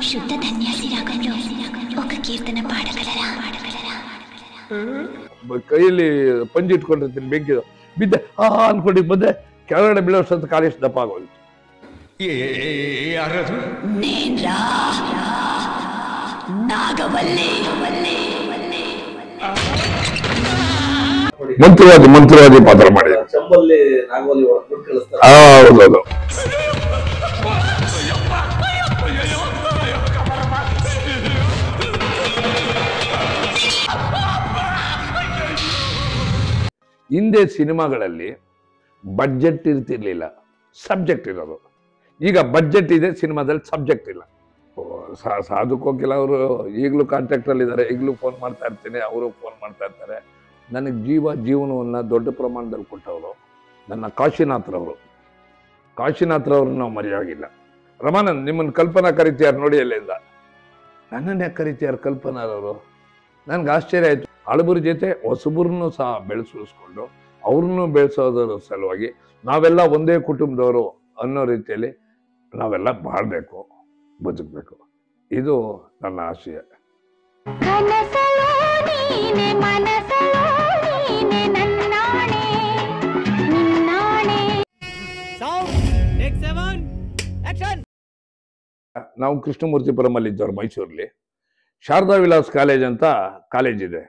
శుద్ధ ధన్యాసి రాగంలో ఒక కీర్తన పాడగలరా? ಕೈಯಲ್ಲಿ ಪಂಜಿ ಇಟ್ಕೊಂಡಿರ್ತೀನಿ, ಬೆಂಕಿ ಬಿದ್ದೆ ಅನ್ಕೊಂಡು ಬಂದೆ, ಕೆಳಗಡೆ ಬೀಳೋಷ್ಟೊತ್ತು ಕಾಲೇಜ್ ದಪ್ಪ ಆಗೋಯ್ತು. ಮಂತ್ರವಾದಿ ಪಾತ್ರ ಮಾಡಿ. ಹೌದೌದು. ಹಿಂದೆ ಸಿನಿಮಾಗಳಲ್ಲಿ ಬಡ್ಜೆಟ್ ಇರ್ತಿರ್ಲಿಲ್ಲ, ಸಬ್ಜೆಕ್ಟ್ ಇರೋದು. ಈಗ ಬಡ್ಜೆಟ್ ಇದೆ, ಸಿನಿಮಾದಲ್ಲಿ ಸಬ್ಜೆಕ್ಟ್ ಇಲ್ಲ. ಸಾಧುಕೋ ಕೆಲವರು ಈಗಲೂ ಕಾಂಟ್ಯಾಕ್ಟಲ್ಲಿ ಇದ್ದಾರೆ, ಈಗಲೂ ಫೋನ್ ಮಾಡ್ತಾ ಇರ್ತೀನಿ, ಅವರು ಫೋನ್ ಮಾಡ್ತಾ ಇರ್ತಾರೆ. ನನಗೆ ಜೀವನವನ್ನು ದೊಡ್ಡ ಪ್ರಮಾಣದಲ್ಲಿ ಕೊಟ್ಟವರು ನನ್ನ ಕಾಶಿನಾಥ್ರವರು. ಕಾಶಿನಾಥ್ರವ್ರನ್ನ ನಾವು ಮರೆಯಾಗಿಲ್ಲ. ರಮಾನಂದ್, ನಿಮ್ಮನ್ನು ಕಲ್ಪನಾ ಕರಿತೀಯಾರು ನೋಡಿ ಎಲ್ಲಿಂದ. ನನ್ನನ್ನೇ ಕರಿತೀಯಾರು ಕಲ್ಪನಾರವರು. ನನಗೆ ಆಶ್ಚರ್ಯ ಆಯಿತು. ಹಳಬರ ಜೊತೆ ಹೊಸಬರನ್ನು ಸಹ ಬೆಳೆಸಿಸ್ಕೊಂಡು ಅವ್ರನ್ನೂ ಬೆಳೆಸೋದ್ರ ಸಲುವಾಗಿ ನಾವೆಲ್ಲ ಒಂದೇ ಕುಟುಂಬದವರು ಅನ್ನೋ ರೀತಿಯಲ್ಲಿ ನಾವೆಲ್ಲ ಬಾಳ್ಬೇಕು, ಬದುಕಬೇಕು. ಇದು ನನ್ನ ಆಶಯ. ನಾವು ಕೃಷ್ಣಮೂರ್ತಿಪುರಮಲ್ಲಿ ಇದ್ದವ್ರು, ಮೈಸೂರಲ್ಲಿ. ಶಾರದಾ ವಿಲಾಸ್ ಕಾಲೇಜ್ ಅಂತ ಕಾಲೇಜ್ ಇದೆ.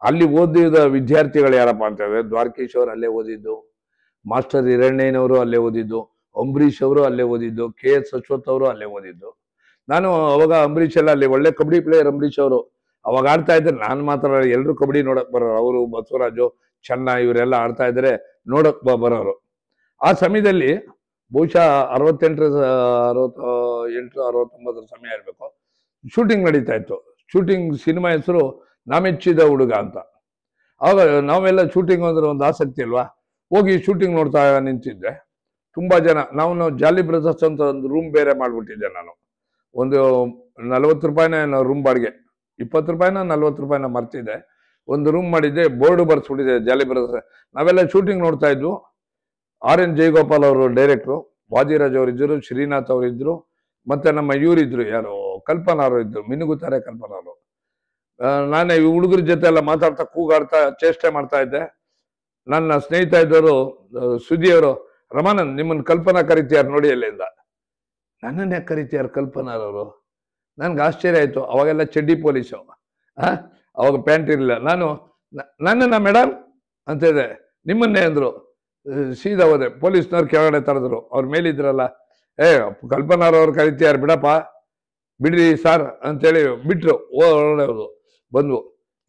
ಅಲ್ಲಿ ಓದಿದ ವಿದ್ಯಾರ್ಥಿಗಳು ಯಾರಪ್ಪ ಅಂತಂದ್ರೆ, ದ್ವಾರಕೀಶ್ ಅವರು ಅಲ್ಲೇ ಓದಿದ್ದು, ಮಾಸ್ಟರ್ ಹಿರಣ್ಣಯ್ಯನವರು ಅಲ್ಲೇ ಓದಿದ್ದು, ಅಂಬರೀಷ್ ಅವರು ಅಲ್ಲೇ ಓದಿದ್ದು, KS ಅಶ್ವಥ್ ಅವರು ಅಲ್ಲೇ ಓದಿದ್ದು. ನಾನು ಅವಾಗ ಅಂಬರೀಷ್ ಎಲ್ಲ ಅಲ್ಲಿ ಒಳ್ಳೆ ಕಬಡ್ಡಿ ಪ್ಲೇಯರ್ ಅಂಬರೀಷ್ ಅವರು ಅವಾಗ ಆಡ್ತಾ ಇದ್ರೆ, ನಾನು ಮಾತ್ರ ಎಲ್ಲರೂ ಕಬಡ್ಡಿ ನೋಡಕ್ ಬರೋರು. ಅವರು ಬಸವರಾಜು, ಚೆನ್ನ ಇವರೆಲ್ಲ ಆಡ್ತಾ ಇದ್ರೆ ನೋಡಕ್ ಬರೋರು. ಆ ಸಮಯದಲ್ಲಿ ಬಹುಶಃ 68-69 ಸಮಯ ಇರಬೇಕು, ಶೂಟಿಂಗ್ ನಡೀತಾ ಇತ್ತು. ಶೂಟಿಂಗ್ ಸಿನಿಮಾ ಹೆಸರು ನಾಮೆಚ್ಚಿದ ಹುಡುಗ ಅಂತ. ಆವಾಗ ನಾವೆಲ್ಲ ಶೂಟಿಂಗ್ ಅಂದ್ರೆ ಒಂದು ಆಸಕ್ತಿ ಅಲ್ವಾ, ಹೋಗಿ ಶೂಟಿಂಗ್ ನೋಡ್ತಾ ನಿಂತಿದ್ದೆ. ತುಂಬಾ ಜನ, ನಾವು ಜಾಲಿ ಬ್ರದರ್ಸ್ ಅಂತ ಒಂದು ರೂಮ್ ಬೇರೆ ಮಾಡ್ಬಿಟ್ಟಿದ್ದೆ ನಾನು. ಒಂದು 40 ರೂಪಾಯಿನ ರೂಮ್ ಬಾಡಿಗೆ, 20 ರೂಪಾಯಿನ 40 ರೂಪಾಯಿನ ಮರ್ತಿದ್ದೆ. ಒಂದು ರೂಮ್ ಮಾಡಿದ್ದೆ, ಬೋರ್ಡು ಬರ್ಸ್ಬಿಟ್ಟಿದ್ದೆ ಜಾಲಿ ಬ್ರದರ್ಸ್. ನಾವೆಲ್ಲ ಶೂಟಿಂಗ್ ನೋಡ್ತಾ ಇದ್ವು. RN ಜಯಗೋಪಾಲ್ ಅವರು ಡೈರೆಕ್ಟ್ರು, ವಾದಿರಾಜ್ ಅವರಿದ್ದರು, ಶ್ರೀನಾಥ್ ಅವರಿದ್ದರು, ಮತ್ತೆ ನಮ್ಮ ಇವರಿದ್ರು, ಯಾರು ಕಲ್ಪನಾ ಅವರು ಇದ್ರು, ಮಿನುಗುತ್ತಾರೆ ಕಲ್ಪನಾ ಅವರು. ನಾನೇ ಈ ಹುಡುಗರ ಜೊತೆ ಎಲ್ಲ ಮಾತಾಡ್ತಾ ಕೂಗಾಡ್ತಾ ಚೇಷ್ಟೆ ಮಾಡ್ತಾ ಇದ್ದೆ. ನನ್ನ ಸ್ನೇಹಿತ ಇದ್ದವರು ಸುದಿಯವರು, ರಮಾನಂದ್, ನಿಮ್ಮನ್ನು ಕಲ್ಪನಾ ಕರಿತೀಯಾರು ನೋಡಿ ಎಲ್ಲಿಂದ. ನನ್ನನ್ನೇ ಕರಿತೀಯಾರು ಕಲ್ಪನಾರವರು. ನನ್ಗೆ ಆಶ್ಚರ್ಯ ಆಯ್ತು. ಅವಾಗೆಲ್ಲ ಚಡ್ಡಿ ಪೊಲೀಸು, ಅವಾಗ ಪ್ಯಾಂಟ್ ಇರಲಿಲ್ಲ. ನನ್ನನ್ನ ಮೇಡಮ್ ಅಂತ ಇದೆ. ನಿಮ್ಮನ್ನೇ ಅಂದ್ರು. ಸೀದಾ ಹೋದೆ. ಪೊಲೀಸ್ನವ್ರು ಕೆಳಗಡೆ ತರದ್ರು. ಅವ್ರ ಮೇಲಿದ್ರಲ್ಲ, ಕಲ್ಪನಾರವ್ರು ಕರಿತೀಯಾರು ಬಿಡಪ್ಪ, ಬಿಡ್ರಿ ಸಾರ್ ಅಂತೇಳಿ ಬಿಟ್ರು. ಒಳ್ಳೆ ಬಂದ್ವು.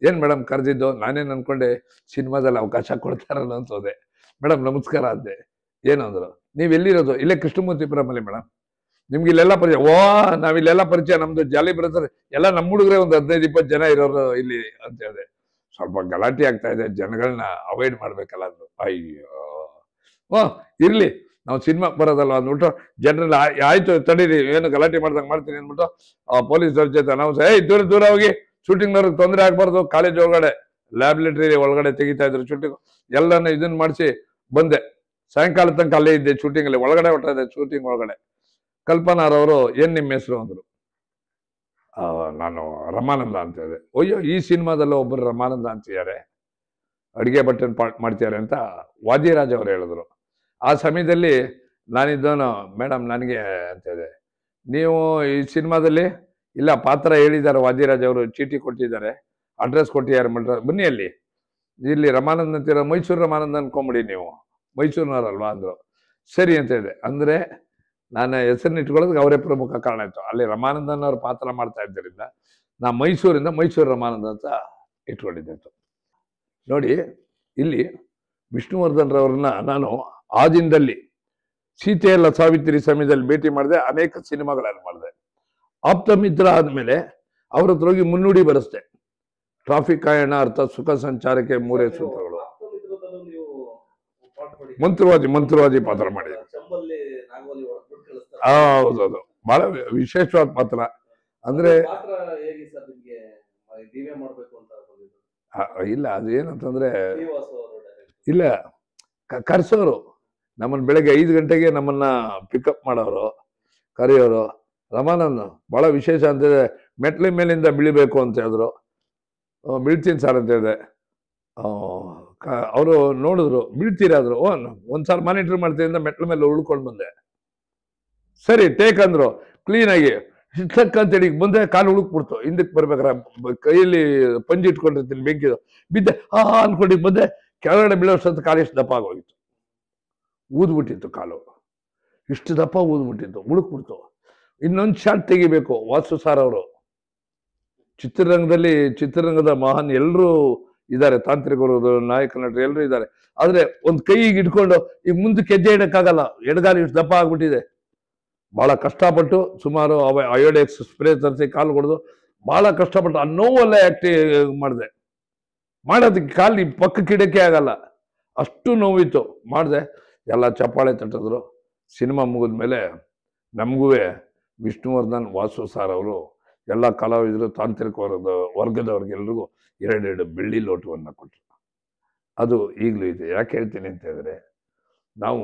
ಏನ್ ಮೇಡಮ್ ಕರೆದಿದ್ದು? ನಾನೇನು ಅನ್ಕೊಂಡೆ ಸಿನಿಮಾದಲ್ಲಿ ಅವಕಾಶ ಕೊಡ್ತಾರಲ್ಲ ಅಂತ ಹೋದೆ. ಮೇಡಮ್ ನಮಸ್ಕಾರ ಅಂದೆ. ಏನು ಅಂದ್ರು, ನೀವು ಎಲ್ಲಿರೋದು? ಇಲ್ಲೇ ಕೃಷ್ಣಮೂರ್ತಿಪುರಮಲ್ಲಿ ಮೇಡಮ್. ನಿಮ್ಗೆ ಇಲ್ಲೆಲ್ಲ ಪರಿಚಯ? ನಾವಿಲ್ಲೆಲ್ಲ ಪರಿಚಯ, ನಮ್ದು ಜಾಲಿ ಬ್ರದರ್ ಎಲ್ಲ ನಮ್ಮ ಹುಡುಗರೆ ಒಂದು 15-20 ಜನ ಇರೋರು ಇಲ್ಲಿ ಅಂತ ಹೇಳಿದೆ. ಸ್ವಲ್ಪ ಗಲಾಟೆ ಆಗ್ತಾ ಇದೆ, ಜನಗಳನ್ನ ಅವಾಯ್ಡ್ ಮಾಡ್ಬೇಕಲ್ಲ ಅಂದ್ರು. ಅಯ್ಯೋ, ಇರ್ಲಿ, ನಾವು ಸಿನಿಮಾ ಬರೋದಲ್ವ ಅಂದ್ಬಿಟ್ಟು ಜನರನ್ನ ಆಯ್ತು ತಡೀರಿ, ಏನು ಗಲಾಟೆ ಮಾಡ್ದಂಗೆ ಮಾಡ್ತೀನಿ ಅಂದ್ಬಿಟ್ಟು ಪೊಲೀಸರ ಜೊತೆ ನಾವು ದೂರ ಹೋಗಿ, ಶೂಟಿಂಗ್ನವ್ರಿಗೆ ತೊಂದರೆ ಆಗ್ಬಾರ್ದು, ಕಾಲೇಜ್ ಒಳಗಡೆ ಲ್ಯಾಬ್ರೇಟರಿ ಒಳಗಡೆ ತೆಗಿತಾ ಇದ್ರು ಶೂಟಿಂಗ್. ಎಲ್ಲಾನು ಇದನ್ನ ಮಾಡಿಸಿ ಬಂದೆ. ಸಾಯಂಕಾಲ ತನಕ ಅಲ್ಲೇ ಇದ್ದೆ ಶೂಟಿಂಗ್ ಅಲ್ಲಿ. ಒಳಗಡೆ ಹೊಟ್ಟಿದೆ ಶೂಟಿಂಗ್ ಒಳಗಡೆ. ಕಲ್ಪನಾರವರು, ಏನ್ ನಿಮ್ಮ ಹೆಸರು ಅಂದ್ರು. ನಾನು ರಮಾನಂದ ಅಂತ ಹೇಳಿದೆ. ಅಯ್ಯೋ, ಈ ಸಿನಿಮಾದಲ್ಲ ಒಬ್ಬರು ರಮಾನಂದ ಅಂತಿದ್ದಾರೆ, ಅಡಿಗೆ ಬಟ್ಟನ್ ಪಾರ್ಟ್ ಮಾಡ್ತಿದ್ದಾರೆ ಅಂತ ವಾದಿರಾಜ್ ಅವರು ಹೇಳಿದ್ರು. ಆ ಸಮಯದಲ್ಲಿ ನಾನಿದ್ದವನು, ಮೇಡಮ್ ನನಗೆ ಅಂತ ಹೇಳಿದೆ, ನೀವು ಈ ಸಿನಿಮಾದಲ್ಲಿ ಇಲ್ಲ ಪಾತ್ರ ಹೇಳಿದ್ದಾರೆ, ವಾದಿರಾಜ್ ಅವರು ಚೀಟಿ ಕೊಟ್ಟಿದ್ದಾರೆ, ಅಡ್ರೆಸ್ ಕೊಟ್ಟಿದ್ದಾರೆ, ಬನ್ನಿ ಅಲ್ಲಿ, ಇಲ್ಲಿ ರಮಾನಂದ್ ಅಂತೀರ, ಮೈಸೂರು ರಮಾನಂದ್ ಅನ್ಕೊಂಬಿಡಿ, ನೀವು ಮೈಸೂರಿನವರಲ್ವಾ ಅಂದ್ರು. ಸರಿ ಅಂತ ಹೇಳಿದೆ. ಅಂದ್ರೆ ನಾನು ಹೆಸರನ್ನ ಇಟ್ಕೊಳ್ಳೋದಕ್ಕೆ ಅವರೇ ಪ್ರಮುಖ ಕಾರಣ ಇತ್ತು. ಅಲ್ಲಿ ರಮಾನಂದನ್ ಅವ್ರ ಪಾತ್ರ ಮಾಡ್ತಾ ಇದ್ದರಿಂದ ನಾ ಮೈಸೂರಿಂದ ಮೈಸೂರು ರಮಾನಂದ ಅಂತ ಇಟ್ಕೊಂಡಿದ್ದೆ. ನೋಡಿ, ಇಲ್ಲಿ ವಿಷ್ಣುವರ್ಧನ್ ರವ್ರನ್ನ ನಾನು ಆ ದಿನದಲ್ಲಿ ಸೀತೆಯಲ್ಲ ಸಾವಿತ್ರಿ ಸಮಯದಲ್ಲಿ ಭೇಟಿ ಮಾಡಿದೆ, ಅನೇಕ ಸಿನಿಮಾಗಳಲ್ಲಿ ಮಾಡಿದೆ. ಆಪ್ತ ಮಿತ್ರ ಆದ್ಮೇಲೆ ಅವ್ರ ಹತ್ರ ಹೋಗಿ ಮುನ್ನುಡಿ ಬರೆಸ್ದೆ. ಟ್ರಾಫಿಕ್ ಆಯಣ ಅರ್ಥ ಸುಖ ಸಂಚಾರಕ್ಕೆ 3 ಸೂತ್ರಗಳು. ಮಂತ್ರವಾದಿ ಪಾತ್ರ ಮಾಡಿದೆ. ಹೌದೌದು, ಬಹಳ ವಿಶೇಷವಾದ ಪಾತ್ರ. ಅಂದ್ರೆ ಇಲ್ಲ, ಅದು ಏನಂತಂದ್ರೆ, ಇಲ್ಲ ಕರ್ಸೋರು ನಮ್ಮನ್ನ ಬೆಳಗ್ಗೆ 5 ಗಂಟೆಗೆ ನಮ್ಮನ್ನ ಪಿಕಪ್ ಮಾಡೋರು. ಕರೆಯೋರು. ರಮಾನಂದ್ ಬಹಳ ವಿಶೇಷ ಅಂತಿದೆ, ಮೆಟ್ಲ ಮೇಲಿಂದ ಬೀಳಬೇಕು ಅಂತ ಹೇಳಿದ್ರು. ಬೀಳ್ತೀನಿ ಸರ್ ಅಂತ ಹೇಳಿದೆ. ಅವರು ನೋಡಿದ್ರು, ಬೀಳ್ತೀರಾದ್ರು. ಒಂದ್ಸಾರಿ ಮಾನಿಟರ್ ಮಾಡ್ತೀನಿ ಅಂತ ಮೆಟ್ಲ ಮೇಲೆ ಉಳ್ಕೊಂಡು ಬಂದೆ. ಸರಿ ಟೇಕ್ ಅಂದ್ರು, ಕ್ಲೀನಾಗಿ ಅಂತೇಳಿ ಮುಂದೆ ಕಾಲು ಉಳುಕ್ಬಿಡ್ತು. ಹಿಂದಕ್ಕೆ ಬರ್ಬೇಕಾರೆ ಕೈಯಲ್ಲಿ ಪಂಜಿ ಇಟ್ಕೊಂಡಿರ್ತೀನಿ, ಬೆಂಕಿದು ಬಿದ್ದೆ ಅನ್ಕೊಂಡು ಬಂದೆ. ಕೆಳಗಡೆ ಬೀಳೋಷ್ಟೊತ್ತು ಕಾಲು ಇಷ್ಟು ದಪ್ಪ ಆಗೋಗಿತ್ತು, ಊದ್ಬಿಟ್ಟಿತ್ತು ಕಾಲು, ಇಷ್ಟು ದಪ್ಪ ಊದ್ಬಿಟ್ಟಿತ್ತು, ಉಳುಕ್ಬಿಡ್ತು. ಇನ್ನೊಂದು ಶಾಟ್ ತೆಗಿಬೇಕು. ವಾಸು ಸಾರ್ ಅವರು ಚಿತ್ರರಂಗದ ಮಹಾನ್ ಎಲ್ಲರೂ ಇದ್ದಾರೆ, ತಾಂತ್ರಿಕರು, ನಾಯಕ ನಟರು ಎಲ್ಲರೂ ಇದ್ದಾರೆ. ಆದ್ರೆ ಒಂದು ಕೈಗೆ ಇಟ್ಕೊಂಡು ಈಗ ಮುಂದಕ್ಕೆ ಹೆಜ್ಜೆ ಇಡಕ್ಕಾಗಲ್ಲ, ಎಡಗಾಲಿ ಇಷ್ಟು ದಪ್ಪ ಆಗ್ಬಿಟ್ಟಿದೆ. ಬಹಳ ಕಷ್ಟಪಟ್ಟು ಸುಮಾರು ಅಯೋಡೆಕ್ಸ್ ಸ್ಪ್ರೇ ತರಿಸಿ ಕಾಲು ಹೊಡೆದು ಬಹಳ ಕಷ್ಟಪಟ್ಟು ಆ ನೋವಲ್ಲೇ ಮಾಡಿದೆ. ಮಾಡೋದಕ್ಕೆ ಕಾಲು ಪಕ್ಕಕ್ಕೆ ಇಡಕ್ಕೆ ಆಗಲ್ಲ, ಅಷ್ಟು ನೋವಿತ್ತು. ಮಾಡಿದೆ, ಎಲ್ಲ ಚಪ್ಪಾಳೆ ತಟ್ಟಿದ್ರು. ಸಿನಿಮಾ ಮುಗಿದ್ಮೇಲೆ ನಮಗೂ ವಿಷ್ಣುವರ್ಧನ್, ವಾಸು ಸಾರ್ ಅವರು, ಎಲ್ಲ ಕಲಾವಿದರು, ತಾಂತ್ರಿಕ ವರ್ಗದವ್ರಿಗೆಲ್ರಿಗೂ 2 ಬೆಳ್ಳಿ ಲೋಟವನ್ನು ಕೊಟ್ಟರು. ಅದು ಈಗಲೂ ಇದೆ. ಯಾಕೆ ಹೇಳ್ತೀನಿ ಅಂತ ಹೇಳಿದ್ರೆ, ನಾವು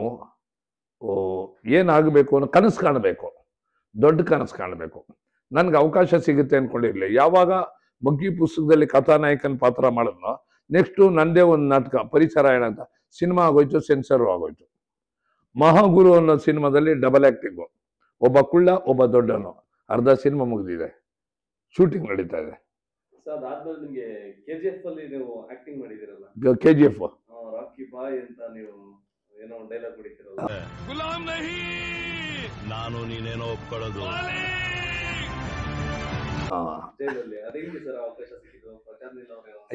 ಏನಾಗಬೇಕು ಅನ್ನೋ ಕನಸು ಕಾಣಬೇಕು, ದೊಡ್ಡ ಕನಸು ಕಾಣಬೇಕು. ನನ್ಗೆ ಅವಕಾಶ ಸಿಗುತ್ತೆ ಅಂದ್ಕೊಂಡಿರ್ಲಿ. ಯಾವಾಗ ಮಗ್ಗಿ ಪುಸ್ತಕದಲ್ಲಿ ಕಥಾನಾಯಕನ ಪಾತ್ರ ಮಾಡಿದ್ನೋ, ನೆಕ್ಸ್ಟು ನಂದೇ ಒಂದು ನಾಟಕ ಪರಿಸರಾಯಣ ಅಂತ ಸಿನಿಮಾ ಆಗೋಯ್ತು, ಸೆನ್ಸರು ಆಗೋಯ್ತು. ಮಹಾಗುರು ಅನ್ನೋ ಸಿನಿಮಾದಲ್ಲಿ ಡಬಲ್ ಆ್ಯಕ್ಟಿಂಗು, ಒಬ್ಬ ಕುಳ್ಳ ಒಬ್ಬ ದೊಡ್ಡನು. ಅರ್ಧ ಸಿನಿಮಾ ಮುಗಿದಿದೆ, ಶೂಟಿಂಗ್ ನಡೀತಾ ಇದೆ. KGF ರಾಕಿ ಬಾಯ್ ಅಂತ ನೀವು ಏನೋ ಡೈಲಾಗ್ ಹೊಡಿತಿರಲ್ಲ, ಗುಲಾಮ್ ನಹಿ ನಾನು ನೀನೇನೋ ಒಪ್ಕೊಳ್ಳೋದು.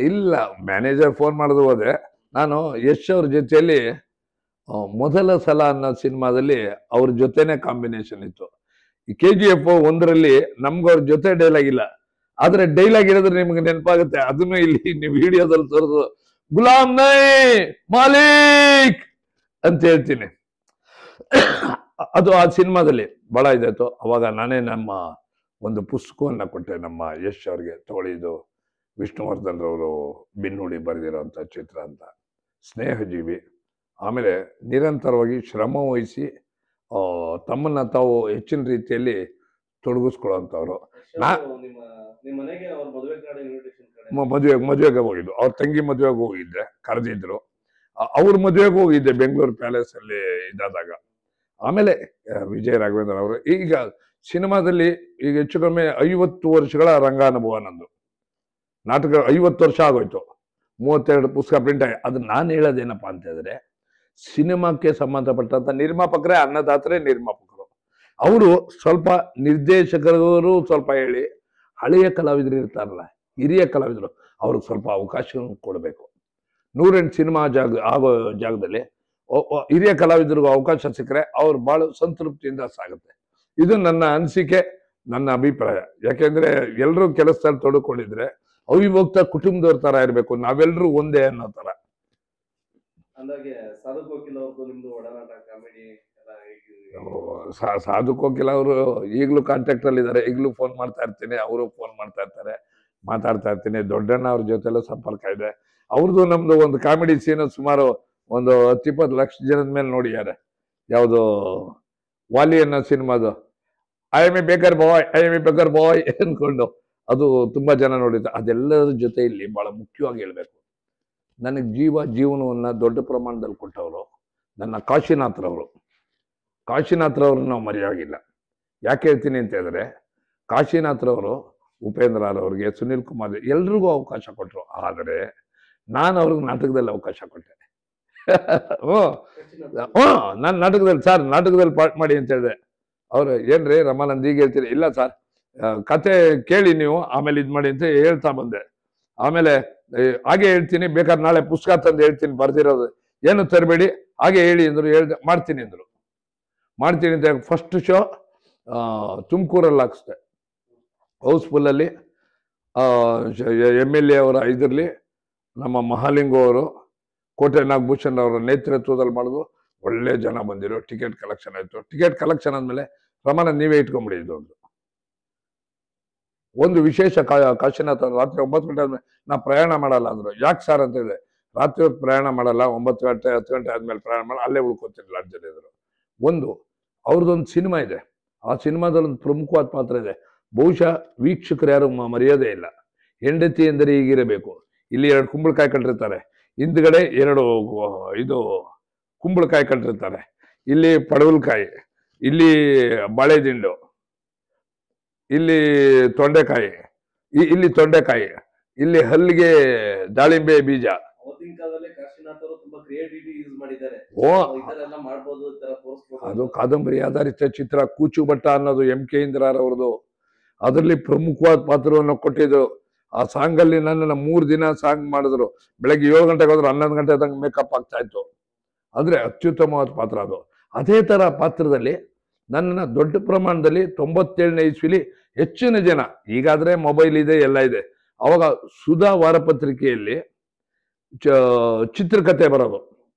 ಇಲ್ಲ, ಮ್ಯಾನೇಜರ್ ಫೋನ್ ಮಾಡಿದ್ರು ಹೋದೆ. ನಾನು ಯಶ್ ಅವ್ರ ಜೊತೆಯಲ್ಲಿ ಮೊದಲ ಸಲ ಅನ್ನೋ ಸಿನಿಮಾದಲ್ಲಿ ಅವ್ರ ಜೊತೆನೆ ಕಾಂಬಿನೇಷನ್ ಇತ್ತು. ಈ KGF 1ರಲ್ಲಿ ನಮ್ಗವ್ರ ಜೊತೆ ಡೈಲಾಗ್ ಇಲ್ಲ, ಆದ್ರೆ ಡೈಲಾಗ್ ಇರೋದ್ರೆ ನಿಮ್ಗೆ ನೆನಪಾಗುತ್ತೆ. ಅದನ್ನು ಇಲ್ಲಿ ನೀವು ವಿಡಿಯೋದಲ್ಲಿ ತೋರಿದ್ರು, ಗುಲಾಮ್ ನೈ ಮಾಲಿಕ್ ಅಂತ ಹೇಳ್ತೀನಿ. ಅದು ಆ ಸಿನಿಮಾದಲ್ಲಿ ಬಹಳ ಇದಾಯ್ತು. ಅವಾಗ ನಾನೇ ನಮ್ಮ ಒಂದು ಪುಸ್ತಕವನ್ನ ಕೊಟ್ಟೆ ನಮ್ಮ ಯಶ್ ಅವ್ರಿಗೆ, ತಗೊಳ್ಳಿದ್ದು ವಿಷ್ಣುವರ್ಧನ್ ರವರು ಬಿನ್ನುಡಿ ಬರೆದಿರೋಂಥ ಚಿತ್ರ ಅಂತ, ಸ್ನೇಹಜೀವಿ. ಆಮೇಲೆ ನಿರಂತರವಾಗಿ ಶ್ರಮ ವಹಿಸಿ ತಮ್ಮನ್ನ ತಾವು ಹೆಚ್ಚಿನ ರೀತಿಯಲ್ಲಿ ತೊಡಗಿಸ್ಕೊಳ್ಳೋಂಥವ್ರು. ಮದುವೆಗೆ ಹೋಗಿದ್ದು, ಅವ್ರ ತಂಗಿ ಮದುವೆಗೆ ಹೋಗಿದ್ದೆ, ಕರೆದಿದ್ರು. ಅವ್ರ ಮದುವೆಗೆ ಹೋಗಿದ್ದೆ ಬೆಂಗಳೂರು ಪ್ಯಾಲೇಸ್ ಅಲ್ಲಿ ಇದಾದಾಗ. ಆಮೇಲೆ ವಿಜಯ ರಾಘವೇಂದ್ರ ಅವರು. ಈಗ ಸಿನಿಮಾದಲ್ಲಿ ಈಗ ಹೆಚ್ಚು ಕಮ್ಮಿ 50 ವರ್ಷಗಳ ರಂಗಾನುಭವ ನಂದು. ನಾಟಕ 50 ವರ್ಷ ಆಗೋಯ್ತು, 32 ಪುಸ್ತಕ ಪ್ರಿಂಟ್ ಆಗಿ. ಅದು ನಾನು ಹೇಳೋದೇನಪ್ಪ ಅಂತ ಹೇಳಿದ್ರೆ, ಸಿನಿಮಾಕ್ಕೆ ಸಂಬಂಧಪಟ್ಟಂತ ನಿರ್ಮಾಪಕರೇ ಅನ್ನದಾತರೇ ನಿರ್ಮಾಪಕರು. ಅವರು ಸ್ವಲ್ಪ ನಿರ್ದೇಶಕರು ಸ್ವಲ್ಪ ಹೇಳಿ, ಹಳೆಯ ಕಲಾವಿದರು ಇರ್ತಾರಲ್ಲ, ಹಿರಿಯ ಕಲಾವಿದರು, ಅವ್ರಿಗೆ ಸ್ವಲ್ಪ ಅವಕಾಶ ಕೊಡಬೇಕು. 108 ಸಿನಿಮಾ ಆಗೋ ಜಾಗದಲ್ಲಿ ಹಿರಿಯ ಕಲಾವಿದರಿಗೂ ಅವಕಾಶ ಸಿಕ್ಕರೆ ಅವ್ರು ಬಹಳ ಸಂತೃಪ್ತಿಯಿಂದ ಸಾಗುತ್ತೆ. ಇದು ನನ್ನ ಅನಿಸಿಕೆ, ನನ್ನ ಅಭಿಪ್ರಾಯ. ಯಾಕೆಂದ್ರೆ ಎಲ್ಲರೂ ಕೆಲಸದಲ್ಲಿ ತೊಡಕೊಂಡಿದ್ರೆ ಅವಿಭಕ್ತ ಕುಟುಂಬದವ್ರ ತರ ಇರ್ಬೇಕು, ನಾವೆಲ್ಲರೂ ಒಂದೇ ಅನ್ನೋ ತರ. ಸಾಧು ಕೋಕಿಲ ಅವರು ಈಗಲೂ ಕಾಂಟ್ಯಾಕ್ಟ್ ಅಲ್ಲಿ ಇದ್ದಾರೆ, ಈಗಲೂ ಫೋನ್ ಮಾಡ್ತಾ ಇರ್ತೀನಿ, ಅವರು ಫೋನ್ ಮಾಡ್ತಾ ಇರ್ತಾರೆ, ಮಾತಾಡ್ತಾ ಇರ್ತೀನಿ. ದೊಡ್ಡಣ್ಣ ಅವ್ರ ಜೊತೆಲ್ಲ ಸಂಪರ್ಕ ಇದೆ. ಅವ್ರದ್ದು ನಮ್ದು ಒಂದು ಕಾಮಿಡಿ ಸೀನ್ ಸುಮಾರು ಒಂದು 10-20 ಲಕ್ಷ ಜನದ ಮೇಲೆ ನೋಡಿದ್ದಾರೆ. ಯಾವುದು ವಾಲಿ ಅನ್ನೋ ಸಿನಿಮಾದು ಐ ಎಮ್ ಎ ಬೇಕರ್ ಬಾಯ್ ಅನ್ಕೊಂಡು ಅದು ತುಂಬಾ ಜನ ನೋಡಿದ್ರು. ಅದೆಲ್ಲರ ಜೊತೆ ಇಲ್ಲಿ ಬಹಳ ಮುಖ್ಯವಾಗಿ ಹೇಳ್ಬೇಕು, ನನಗೆ ಜೀವನವನ್ನ ದೊಡ್ಡ ಪ್ರಮಾಣದಲ್ಲಿ ಕೊಟ್ಟವರು ನನ್ನ ಕಾಶಿನಾಥ್ರವರು. ಕಾಶಿನಾಥ್ರವ್ರನ್ನ ನಾವು ಮರೆಯಾಗಿಲ್ಲ. ಯಾಕೆ ಹೇಳ್ತೀನಿ ಅಂತ ಹೇಳಿದ್ರೆ, ಕಾಶಿನಾಥ್ರವರು ಉಪೇಂದ್ರ ಅವ್ರಿಗೆ, ಸುನಿಲ್ ಕುಮಾರ್ ಎಲ್ರಿಗೂ ಅವಕಾಶ ಕೊಟ್ಟರು. ಆದರೆ ನಾನು ಅವ್ರಿಗೆ ನಾಟಕದಲ್ಲಿ ಅವಕಾಶ ಕೊಟ್ಟೆ. ನಾನು ನಾಟಕದಲ್ಲಿ, ಸರ್ ನಾಟಕದಲ್ಲಿ ಪಾರ್ಟ್ ಮಾಡಿ ಅಂತ ಹೇಳಿದೆ. ಅವ್ರು ಏನ್ರಿ ರಮಾನಂದ್ ಈಗ ಹೇಳ್ತೀರಿ? ಇಲ್ಲ ಸರ್, ಕತೆ ಕೇಳಿ ನೀವು ಆಮೇಲೆ ಇದು ಮಾಡಿ ಅಂತ ಹೇಳ್ತಾ ಬಂದೆ. ಆಮೇಲೆ ಹಾಗೆ ಹೇಳ್ತೀನಿ, ಬೇಕಾದ್ರೆ ನಾಳೆ ಪುಸ್ತಕ ತಂದು ಹೇಳ್ತೀನಿ ಬರ್ದಿರೋದು, ಏನು ತರಬೇಡಿ, ಹಾಗೆ ಹೇಳಿ ಅಂದ್ರು. ಮಾಡ್ತೀನಿ ಅಂದ್ರು. ಮಾಡ್ತೀನಿ ಅಂತ ಫಸ್ಟ್ ಶೋ ತುಮಕೂರಲ್ಲಿ ಹಾಕಿಸ್ದೆ, ಹೌಸ್ಫುಲ್ಲಲ್ಲಿ. MLA ಅವರ ಇದರಲ್ಲಿ ನಮ್ಮ ಮಹಾಲಿಂಗು ಅವರು, ಕೋಟೆ ನಾಗಭೂಷಣ್ ಅವರ ನೇತೃತ್ವದಲ್ಲಿ ಮಾಡಿದ್ರು. ಒಳ್ಳೆ ಜನ ಬಂದಿರೋ, ಟಿಕೆಟ್ ಕಲೆಕ್ಷನ್ ಆಯ್ತು. ಟಿಕೆಟ್ ಕಲೆಕ್ಷನ್ ಆದ್ಮೇಲೆ ರಮಾನಂದ್ ನೀವೇ ಇಟ್ಕೊಂಡ್ಬಿಡಿ ಇದು ಒಂದು ವಿಶೇಷ. ಕಾಶಿನಾಥ್ ರಾತ್ರಿ 9 ಗಂಟೆ ಆದ್ಮೇಲೆ ನಾ ಪ್ರಯಾಣ ಮಾಡಲ್ಲ ಅಂದ್ರು. ಯಾಕೆ ಸರ್ ಅಂತ ಹೇಳಿದೆ, ರಾತ್ರಿ ಹೊತ್ತು ಪ್ರಯಾಣ ಮಾಡಲ್ಲ, 9 ಗಂಟೆ 10 ಗಂಟೆ ಆದ್ಮೇಲೆ ಪ್ರಯಾಣ ಮಾಡಲ್ಲ, ಅಲ್ಲೇ ಉಳ್ಕೊತೀನಿ ಲಾಡ್ಜಲ್ಲಿ ಇದ್ರು. ಅವ್ರದ್ದೊಂದು ಸಿನಿಮಾ ಇದೆ, ಆ ಸಿನಿಮಾದಲ್ಲಿ ಒಂದು ಪ್ರಮುಖವಾದ ಪಾತ್ರ ಇದೆ. ಬಹುಶಃ ವೀಕ್ಷಕರು ಯಾರು ಮರೆಯೋದೇ ಇಲ್ಲ. ಹೆಂಡತಿ ಎಂದರೆ ಹೀಗಿರಬೇಕು. ಇಲ್ಲಿ 2 ಕುಂಬಳಕಾಯಿ ಕಟ್ಟಿರ್ತಾರೆ, ಹಿಂದ್ಗಡೆ 2 ಇದು ಕುಂಬಳಕಾಯಿ ಕಟ್ಟಿರ್ತಾರೆ, ಇಲ್ಲಿ ಪಡವಲಕಾಯಿ, ಇಲ್ಲಿ ಬಾಳೆದಿಂಡು, ಇಲ್ಲಿ ತೊಂಡೆಕಾಯಿ, ಇಲ್ಲಿ ತೊಂಡೆಕಾಯಿ, ಇಲ್ಲಿ ಹಲ್ಲಿಗೆ ದಾಳಿಂಬೆ ಬೀಜ. ಅವತ್ತಿನ ಕಾಲದಲ್ಲಿ ಕಾಶಿನಾಥ್ ಅವರು ತುಂಬಾ ಕ್ರಿಯೇಟಿವಿಟಿ ಯೂಸ್ ಮಾಡಿದ್ದಾರೆ. ಓ ಇದೆಲ್ಲ ಮಾಡಬಹುದು, ಈ ತರ ತೋರಿಸಬಹುದು. ಅದು ಕಾದಂಬರಿ ಆಧಾರಿತ ಚಿತ್ರ. ಕೂಚು ಭಟ್ಟ ಅನ್ನೋದು MK ಇಂದ್ರಾರ್ ಅವ್ರದ್ದು. ಅದರಲ್ಲಿ ಪ್ರಮುಖವಾದ ಪಾತ್ರವನ್ನು ಕೊಟ್ಟಿದ್ರು. ಆ ಸಾಂಗ್ ಅಲ್ಲಿ ನನ್ನನ್ನು 3 ದಿನ ಸಾಂಗ್ ಮಾಡಿದ್ರು. ಬೆಳಗ್ಗೆ 7 ಗಂಟೆಗೆ ಹೋದ್ರೆ 11 ಗಂಟೆ ತನಕ ಮೇಕಪ್ ಆಗ್ತಾ ಇತ್ತು. ಅಂದ್ರೆ ಅತ್ಯುತ್ತಮವಾದ ಪಾತ್ರ ಅದು. ಅದೇ ತರ ಪಾತ್ರದಲ್ಲಿ ನನ್ನನ್ನು ದೊಡ್ಡ ಪ್ರಮಾಣದಲ್ಲಿ 97ನೇ ಇಸ್ವಿಲಿ ಹೆಚ್ಚಿನ ಜನ, ಈಗಾದ್ರೆ ಮೊಬೈಲ್ ಇದೆ ಎಲ್ಲ ಇದೆ, ಅವಾಗ ಸುಧಾ ವಾರಪತ್ರಿಕೆಯಲ್ಲಿ ಚಿತ್ರಕಥೆ ಬರೋದು,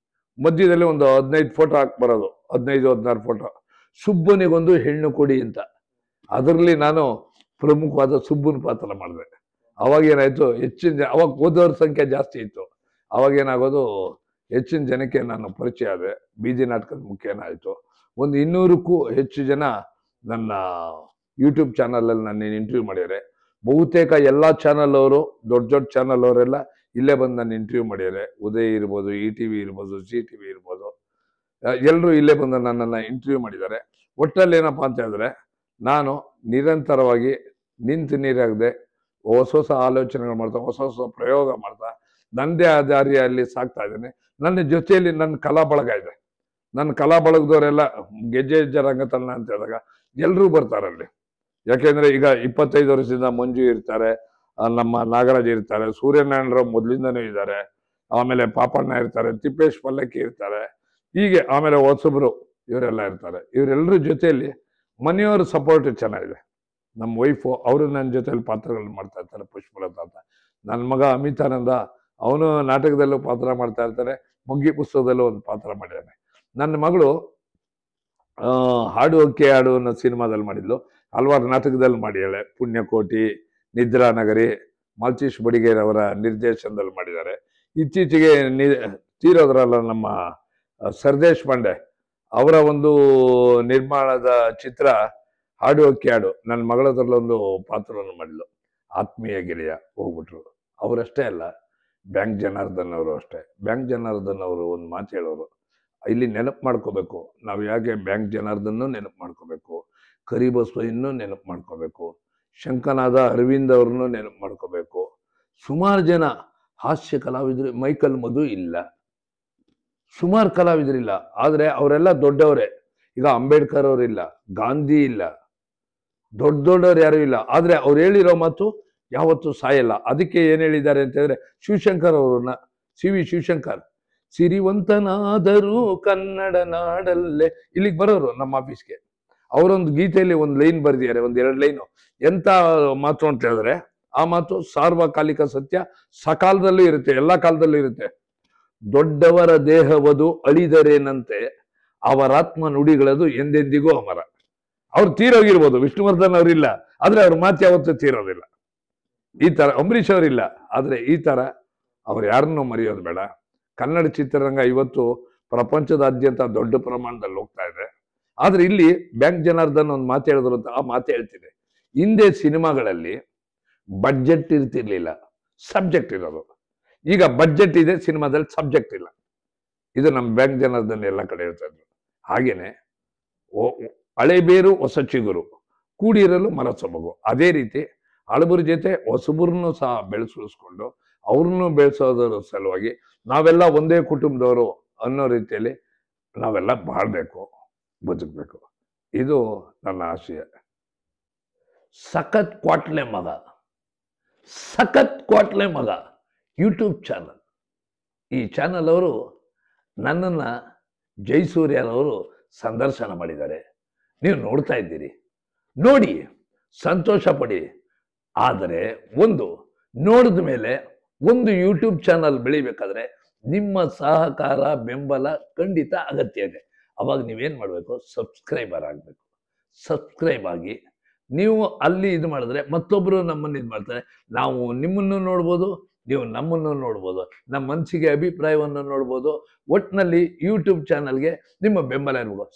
ಮಧ್ಯದಲ್ಲಿ ಒಂದು 15 ಫೋಟೋ ಹಾಕಿ ಬರೋದು, 15-16 ಫೋಟೋ. ಸುಬ್ಬನಿಗೊಂದು ಹೆಣ್ಣು ಕೊಡಿ ಅಂತ. ಅದರಲ್ಲಿ ನಾನು ಪ್ರಮುಖವಾದ ಸುಬ್ಬನ ಪಾತ್ರ ಮಾಡಿದೆ. ಅವಾಗ ಏನಾಯ್ತು, ಹೆಚ್ಚಿನ ಜನ, ಅವಾಗ ಓದೋರ ಸಂಖ್ಯೆ ಜಾಸ್ತಿ ಇತ್ತು. ಅವಾಗ ಏನಾಗೋದು, ಹೆಚ್ಚಿನ ಜನಕ್ಕೆ ನಾನು ಪರಿಚಯ ಆದೆ. ಬೀದಿ ನಾಟಕದ ಮುಖೇನ ಆಯ್ತು. ಒಂದು 200ಕ್ಕೂ ಹೆಚ್ಚು ಜನ ನನ್ನ ಯೂಟ್ಯೂಬ್ ಚಾನಲಲ್ಲಿ ನನ್ನ ಇಂಟರ್ವ್ಯೂ ಮಾಡಿದ್ದಾರೆ. ಬಹುತೇಕ ಎಲ್ಲ ಚಾನಲ್ ಅವರು, ದೊಡ್ಡ ದೊಡ್ಡ ಚಾನಲ್ ಅವರೆಲ್ಲ ಇಲ್ಲೇ ಬಂದು ನನ್ನ ಇಂಟರ್ವ್ಯೂ ಮಾಡಿದ್ದಾರೆ. ಉದಯ್ ಇರ್ಬೋದು, ETV ಇರ್ಬೋದು, ZTV ಇರ್ಬೋದು, ಎಲ್ಲರೂ ಇಲ್ಲೇ ಬಂದು ನನ್ನನ್ನು ಇಂಟರ್ವ್ಯೂ ಮಾಡಿದ್ದಾರೆ. ಒಟ್ಟಲ್ಲಿ ಏನಪ್ಪಾ ಅಂತ ಹೇಳಿದ್ರೆ, ನಾನು ನಿರಂತರವಾಗಿ ನಿಂತು ನೀರಾಗದೆ ಹೊಸ ಹೊಸ ಆಲೋಚನೆಗಳು ಮಾಡ್ತಾ, ಹೊಸ ಹೊಸ ಪ್ರಯೋಗ ಮಾಡ್ತಾ, ನನ್ನದೇ ಆದ ದಾರಿಯಲ್ಲಿ ಸಾಕ್ತಾ ಇದ್ದೇನೆ. ನನ್ನ ಜೊತೆಯಲ್ಲಿ ನನ್ನ ಕಲಾ ಬಳಗ ಇದೆ. ನನ್ನ ಕಲಾ ಬಳಗದವರೆಲ್ಲ ಗೆಜ್ಜೆ ರಂಗತನ ಅಂತ ಹೇಳಿದಾಗ ಎಲ್ಲರೂ ಬರ್ತಾರಲ್ಲಿ. ಯಾಕೆಂದ್ರೆ ಈಗ 25 ವರ್ಷದಿಂದ ಮಂಜು ಇರ್ತಾರೆ, ನಮ್ಮ ನಾಗರಾಜ್ ಇರ್ತಾರೆ, ಸೂರ್ಯನಾರಾಯಣರಾವ್ ಮೊದಲಿಂದನೂ ಇದ್ದಾರೆ, ಆಮೇಲೆ ಪಾಪಣ್ಣ ಇರ್ತಾರೆ, ತಿಪ್ಪೇಶ್ ಪಲ್ಲಕ್ಕಿ ಇರ್ತಾರೆ, ಹೀಗೆ ಆಮೇಲೆ ಹೊಸಬ್ರು ಇವರೆಲ್ಲ ಇರ್ತಾರೆ. ಇವರೆಲ್ಲರ ಜೊತೆಯಲ್ಲಿ ಮನೆಯವ್ರ ಸಪೋರ್ಟ್ ಚೆನ್ನಾಗಿದೆ. ನಮ್ಮ ವೈಫು ಅವರು ನನ್ನ ಜೊತೆಯಲ್ಲಿ ಪಾತ್ರಗಳನ್ನ ಮಾಡ್ತಾ ಇರ್ತಾರೆ. ಪುಷ್ಪಲತಾ ಅಂತ ನನ್ನ ಮಗ ಅಮಿತಾನಂದ, ಅವನು ನಾಟಕದಲ್ಲೂ ಪಾತ್ರ ಮಾಡ್ತಾ ಇರ್ತಾರೆ. ಮೊಗ್ಗಿ ಪುಸ್ತಕದಲ್ಲೂ ಒಂದು ಪಾತ್ರ ಮಾಡಿದ್ದಾನೆ. ನನ್ನ ಮಗಳು ಹಾಡು ಅಕ್ಕೆ ಹಾಡು ಅನ್ನೋ ಸಿನಿಮಾದಲ್ಲಿ ಮಾಡಿದ್ಲು. ಹಲವಾರು ನಾಟಕದಲ್ಲಿ ಮಾಡಿದ್ದಾಳೆ. ಪುಣ್ಯಕೋಟಿ, ನಿದ್ರಾನಗರಿ, ಮಾಲ್ಚೀಶ್ ಬಡಿಗೇರವರ ನಿರ್ದೇಶನದಲ್ಲಿ ಮಾಡಿದ್ದಾರೆ. ಇತ್ತೀಚೆಗೆ ತೀರೋದ್ರಲ್ಲ ನಮ್ಮ ಸರ್ದೇಶ್ ಪಾಂಡೆ ಅವರ ಒಂದು ನಿರ್ಮಾಣದ ಚಿತ್ರ ಹಾಡು ಅಕ್ಕೆ ಹಾಡು. ನನ್ನ ಮಗಳದ್ರಲ್ಲೊಂದು ಪಾತ್ರವನ್ನು ಮಾಡಿದ್ಲು. ಆತ್ಮೀಯ ಗೆಳೆಯ ಹೋಗ್ಬಿಟ್ರು. ಅವರಷ್ಟೇ ಅಲ್ಲ, ಬ್ಯಾಂಕ್ ಜನಾರ್ದನ್ ಅವರು ಅಷ್ಟೇ. ಬ್ಯಾಂಕ್ ಜನಾರ್ದನ್ ಅವರು ಒಂದು ಮಾತು ಹೇಳೋರು, ಇಲ್ಲಿ ನೆನಪು ಮಾಡ್ಕೋಬೇಕು ನಾವು. ಯಾಕೆ ಬ್ಯಾಂಕ್ ಜನಾರ್ದನ್ನು ನೆನಪು ಮಾಡ್ಕೋಬೇಕು, ಕರಿಬಸವಯ್ಯನೂ ನೆನಪು ಮಾಡ್ಕೋಬೇಕು, ಶಂಕನಾದ ಅರವಿಂದ್ ಅವ್ರನ್ನೂ ನೆನಪು ಮಾಡ್ಕೋಬೇಕು. ಸುಮಾರು ಜನ ಹಾಸ್ಯ ಕಲಾವಿದರು, ಮೈಕಲ್ ಮಧು ಇಲ್ಲ, ಸುಮಾರು ಕಲಾವಿದರಿಲ್ಲ. ಆದರೆ ಅವರೆಲ್ಲ ದೊಡ್ಡವರೇ. ಈಗ ಅಂಬೇಡ್ಕರ್ ಅವರಿಲ್ಲ, ಗಾಂಧಿ ಇಲ್ಲ, ದೊಡ್ಡ ದೊಡ್ಡವ್ರು ಯಾರು ಇಲ್ಲ. ಆದರೆ ಅವ್ರು ಹೇಳಿರೋ ಮಾತು ಯಾವತ್ತೂ ಸಾಯಲ್ಲ. ಅದಕ್ಕೆ ಏನು ಹೇಳಿದ್ದಾರೆ ಅಂತ ಹೇಳಿದ್ರೆ, ಶಿವಶಂಕರ್ ಅವ್ರನ್ನ, CV ಶಿವಶಂಕರ್, ಸಿರಿವಂತನಾದರೂ ಕನ್ನಡ ನಾಡಲ್ಲೇ, ಇಲ್ಲಿಗೆ ಬರೋರು ನಮ್ಮ ಆಫೀಸ್ಗೆ. ಅವರೊಂದು ಗೀತೆಯಲ್ಲಿ ಒಂದು ಲೈನ್ ಬರೆದಿದ್ದಾರೆ, 1-2 ಲೈನು. ಎಂತ ಮಾತು ಅಂತ ಹೇಳಿದ್ರೆ, ಆ ಮಾತು ಸಾರ್ವಕಾಲಿಕ ಸತ್ಯ, ಸಕಾಲದಲ್ಲೂ ಇರುತ್ತೆ, ಎಲ್ಲ ಕಾಲದಲ್ಲೂ ಇರುತ್ತೆ. ದೊಡ್ಡವರ ದೇಹವದು ಅಳಿದರೇನಂತೆ, ಅವರಾತ್ಮ ನುಡಿಗಳದು ಎಂದೆಂದಿಗೂ ಅಮರ. ಅವ್ರು ತೀರೋಗಿರ್ಬೋದು, ವಿಷ್ಣುವರ್ಧನ್ ಅವರಿಲ್ಲ, ಆದ್ರೆ ಅವ್ರ ಮಾತು ಯಾವತ್ತೂ ತೀರೋದಿಲ್ಲ. ಈ ತರ ಅಂಬರೀಷ್ ಅವರಿಲ್ಲ, ಆದ್ರೆ ಈ ತರ ಅವ್ರು ಯಾರನ್ನೂ ಮರೆಯೋದು ಬೇಡ. ಕನ್ನಡ ಚಿತ್ರರಂಗ ಇವತ್ತು ಪ್ರಪಂಚದಾದ್ಯಂತ ದೊಡ್ಡ ಪ್ರಮಾಣದಲ್ಲಿ ಹೋಗ್ತಾ ಇದೆ. ಆದ್ರೆ ಇಲ್ಲಿ ಬ್ಯಾಂಕ್ ಜನಾರ್ದನ್ ಒಂದು ಮಾತು ಹೇಳಿದ್ರು ಅಂತ ಆ ಮಾತು ಹೇಳ್ತೀನಿ. ಹಿಂದೆ ಸಿನಿಮಾಗಳಲ್ಲಿ ಬಡ್ಜೆಟ್ ಇರ್ತಿರ್ಲಿಲ್ಲ, ಸಬ್ಜೆಕ್ಟ್ ಇರೋದು. ಈಗ ಬಡ್ಜೆಟ್ ಇದೆ, ಸಿನಿಮಾದಲ್ಲಿ ಸಬ್ಜೆಕ್ಟ್ ಇಲ್ಲ. ಇದು ನಮ್ಮ ಬ್ಯಾಂಕ್ ಜನಾರ್ದನ್ ಎಲ್ಲ ಕಡೆ ಹೇಳ್ತಾ ಇದ್ರು. ಹಾಗೇನೆ ಹಳೆ ಬೇರು ಹೊಸ ಚಿಗುರು, ಕೂಡಿರಲು ಮರ ಸೊಬಗು. ಅದೇ ರೀತಿ ಹಳಬರ ಜೊತೆ ಹೊಸಬರನ್ನು ಸಹ ಬೆಳೆಸಿಕೊಂಡು ಅವ್ರನ್ನು ಬೆಳೆಸೋದರ ಸಲುವಾಗಿ ನಾವೆಲ್ಲ ಒಂದೇ ಕುಟುಂಬದವರು ಅನ್ನೋ ರೀತಿಯಲ್ಲಿ ನಾವೆಲ್ಲ ಬಾಳ್ಬೇಕು, ಬದುಕಬೇಕು. ಇದು ನನ್ನ ಆಶಯ. ಸಖತ್ ಕ್ವಾಟ್ಲೆ ಮಗ, ಸಖತ್ ಕ್ವಾಟ್ಲೆ ಮಗ ಯೂಟ್ಯೂಬ್ ಚಾನಲ್. ಈ ಚಾನಲ್ ಅವರು ನನ್ನನ್ನು ಜಯಸೂರ್ಯರವರು ಸಂದರ್ಶನ ಮಾಡಿದ್ದಾರೆ. ನೀವು ನೋಡ್ತಾ ಇದ್ದೀರಿ, ನೋಡಿ ಸಂತೋಷ ಪಡಿ. ಆದರೆ ಒಂದು ನೋಡಿದ ಮೇಲೆ ಒಂದು ಯೂಟ್ಯೂಬ್ ಚಾನಲ್ ಬೆಳಿಬೇಕಾದ್ರೆ ನಿಮ್ಮ ಸಹಕಾರ, ಬೆಂಬಲ ಖಂಡಿತ ಅಗತ್ಯ ಇದೆ. ಅವಾಗ ನೀವೇನು ಮಾಡಬೇಕು, ಸಬ್ಸ್ಕ್ರೈಬರ್ ಆಗಬೇಕು. ಸಬ್ಸ್ಕ್ರೈಬ್ ಆಗಿ ನೀವು ಅಲ್ಲಿ ಇದು ಮಾಡಿದ್ರೆ ಮತ್ತೊಬ್ಬರು ನಮ್ಮನ್ನು ಇದು ಮಾಡ್ತಾರೆ. ನಾವು ನಿಮ್ಮನ್ನು ನೋಡ್ಬೋದು, ನೀವು ನಮ್ಮನ್ನು ನೋಡ್ಬೋದು, ನಮ್ಮ ಮನಸ್ಸಿಗೆ ಅಭಿಪ್ರಾಯವನ್ನು ನೋಡ್ಬೋದು. ಒಟ್ಟಿನಲ್ಲಿ ಯೂಟ್ಯೂಬ್ ಚಾನಲ್ಗೆ ನಿಮ್ಮ ಬೆಂಬಲ ಇರ್ಬೇಕು.